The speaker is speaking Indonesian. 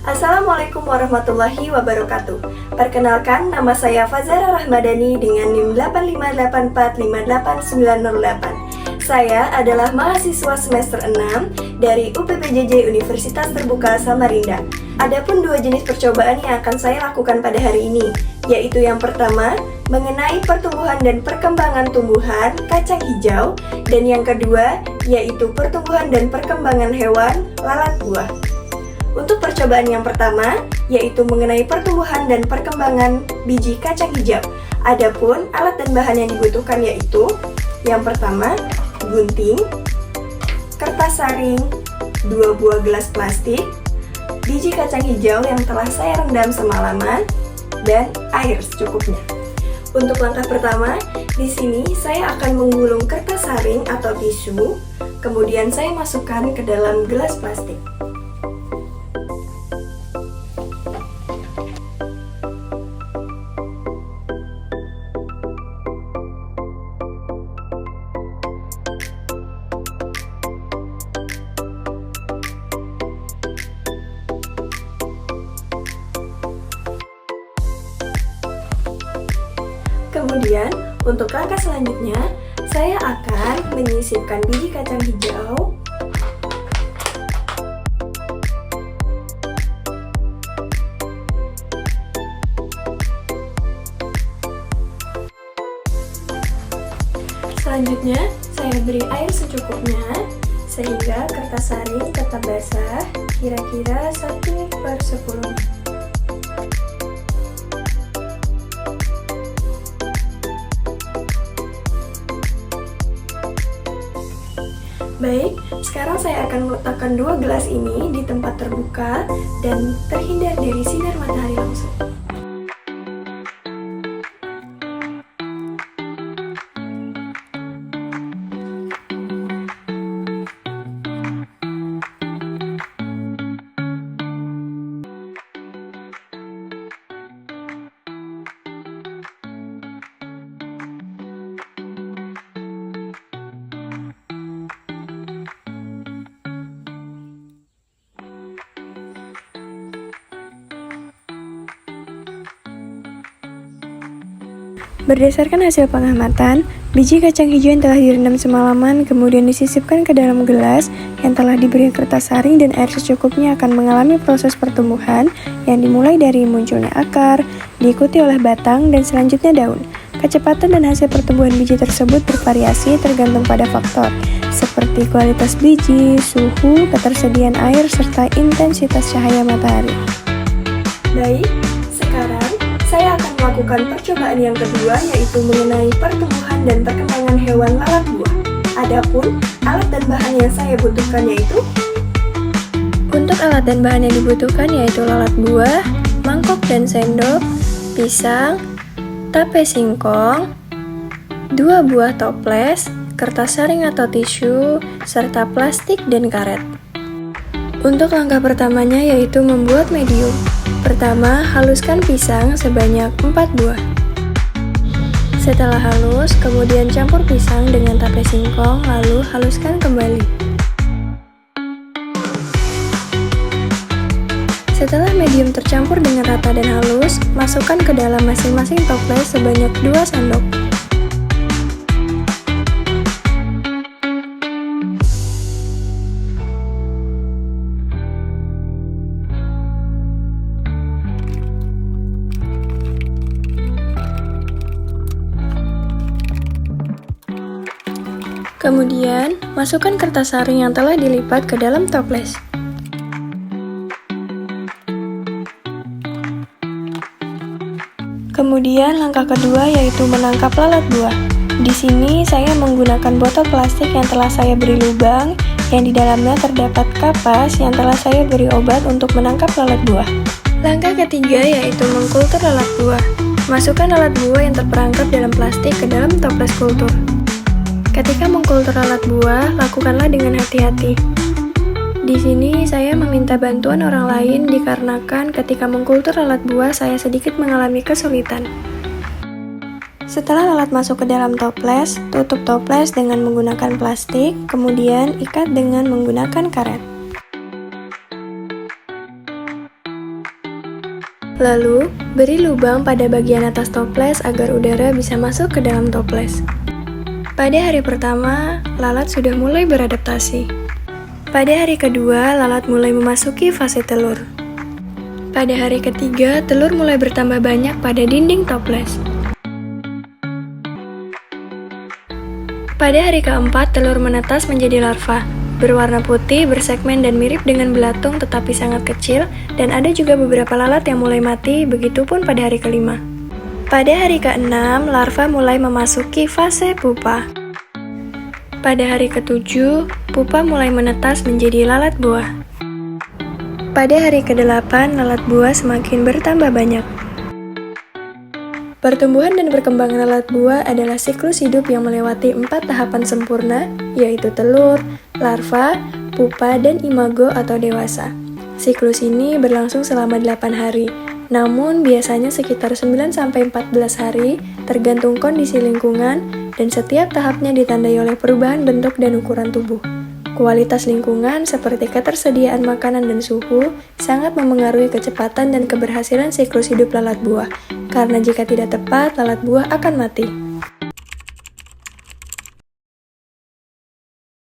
Assalamualaikum warahmatullahi wabarakatuh. Perkenalkan, nama saya Fazara Rahmadani dengan NIM 858458908. Saya adalah mahasiswa semester 6 dari UPPJJ Universitas Terbuka Samarinda. Adapun dua jenis percobaan yang akan saya lakukan pada hari ini, yaitu yang pertama, mengenai pertumbuhan dan perkembangan tumbuhan kacang hijau, dan yang kedua, yaitu pertumbuhan dan perkembangan hewan lalat buah. Untuk percobaan yang pertama, yaitu mengenai pertumbuhan dan perkembangan biji kacang hijau. Adapun alat dan bahan yang dibutuhkan yaitu yang pertama, gunting, kertas saring, 2 buah gelas plastik, biji kacang hijau yang telah saya rendam semalaman, dan air secukupnya. Untuk langkah pertama, di sini saya akan menggulung kertas saring atau tisu, kemudian saya masukkan ke dalam gelas plastik. Kemudian, untuk langkah selanjutnya, saya akan menyisipkan biji kacang hijau, selanjutnya saya beri air secukupnya sehingga kertas saring tetap basah, kira-kira 1/10. Baik, sekarang saya akan meletakkan dua gelas ini di tempat terbuka dan terhindar dari sinar matahari langsung. Berdasarkan hasil pengamatan, biji kacang hijau yang telah direndam semalaman kemudian disisipkan ke dalam gelas yang telah diberi kertas saring dan air secukupnya akan mengalami proses pertumbuhan yang dimulai dari munculnya akar, diikuti oleh batang, dan selanjutnya daun. Kecepatan dan hasil pertumbuhan biji tersebut bervariasi tergantung pada faktor, seperti kualitas biji, suhu, ketersediaan air, serta intensitas cahaya matahari. Baik, sekarang saya akan melakukan percobaan yang kedua, yaitu mengenai pertumbuhan dan perkembangan hewan lalat buah. Adapun alat dan bahan yang saya butuhkan yaitu untuk alat dan bahan yang dibutuhkan yaitu lalat buah, mangkok dan sendok, pisang, tape singkong, 2 buah toples, kertas saring atau tisu, serta plastik dan karet. Untuk langkah pertamanya yaitu membuat medium. Pertama, haluskan pisang sebanyak 4 buah. Setelah halus, kemudian campur pisang dengan tape singkong, lalu haluskan kembali. Setelah medium tercampur dengan rata dan halus, masukkan ke dalam masing-masing toples sebanyak 2 sendok. Kemudian, masukkan kertas saring yang telah dilipat ke dalam toples. Kemudian, langkah kedua yaitu menangkap lalat buah. Di sini, saya menggunakan botol plastik yang telah saya beri lubang, yang di dalamnya terdapat kapas yang telah saya beri obat untuk menangkap lalat buah. Langkah ketiga yaitu mengkultur lalat buah. Masukkan lalat buah yang terperangkap dalam plastik ke dalam toples kultur. Ketika mengkultur alat buah, lakukanlah dengan hati-hati. Di sini saya meminta bantuan orang lain dikarenakan ketika mengkultur alat buah saya sedikit mengalami kesulitan. Setelah lalat masuk ke dalam toples, tutup toples dengan menggunakan plastik, kemudian ikat dengan menggunakan karet. Lalu, beri lubang pada bagian atas toples agar udara bisa masuk ke dalam toples. Pada hari pertama, lalat sudah mulai beradaptasi. Pada hari kedua, lalat mulai memasuki fase telur. Pada hari ketiga, telur mulai bertambah banyak pada dinding toples. Pada hari keempat, telur menetas menjadi larva. Berwarna putih, bersegmen dan mirip dengan belatung tetapi sangat kecil, dan ada juga beberapa lalat yang mulai mati, begitupun pada hari kelima. Pada hari keenam, larva mulai memasuki fase pupa. Pada hari ketujuh, pupa mulai menetas menjadi lalat buah. Pada hari ke-8, lalat buah semakin bertambah banyak. Pertumbuhan dan perkembangan lalat buah adalah siklus hidup yang melewati 4 tahapan sempurna, yaitu telur, larva, pupa, dan imago atau dewasa. Siklus ini berlangsung selama 8 hari, namun biasanya sekitar 9-14 hari, tergantung kondisi lingkungan, dan setiap tahapnya ditandai oleh perubahan bentuk dan ukuran tubuh. Kualitas lingkungan seperti ketersediaan makanan dan suhu sangat memengaruhi kecepatan dan keberhasilan siklus hidup lalat buah, karena jika tidak tepat, lalat buah akan mati.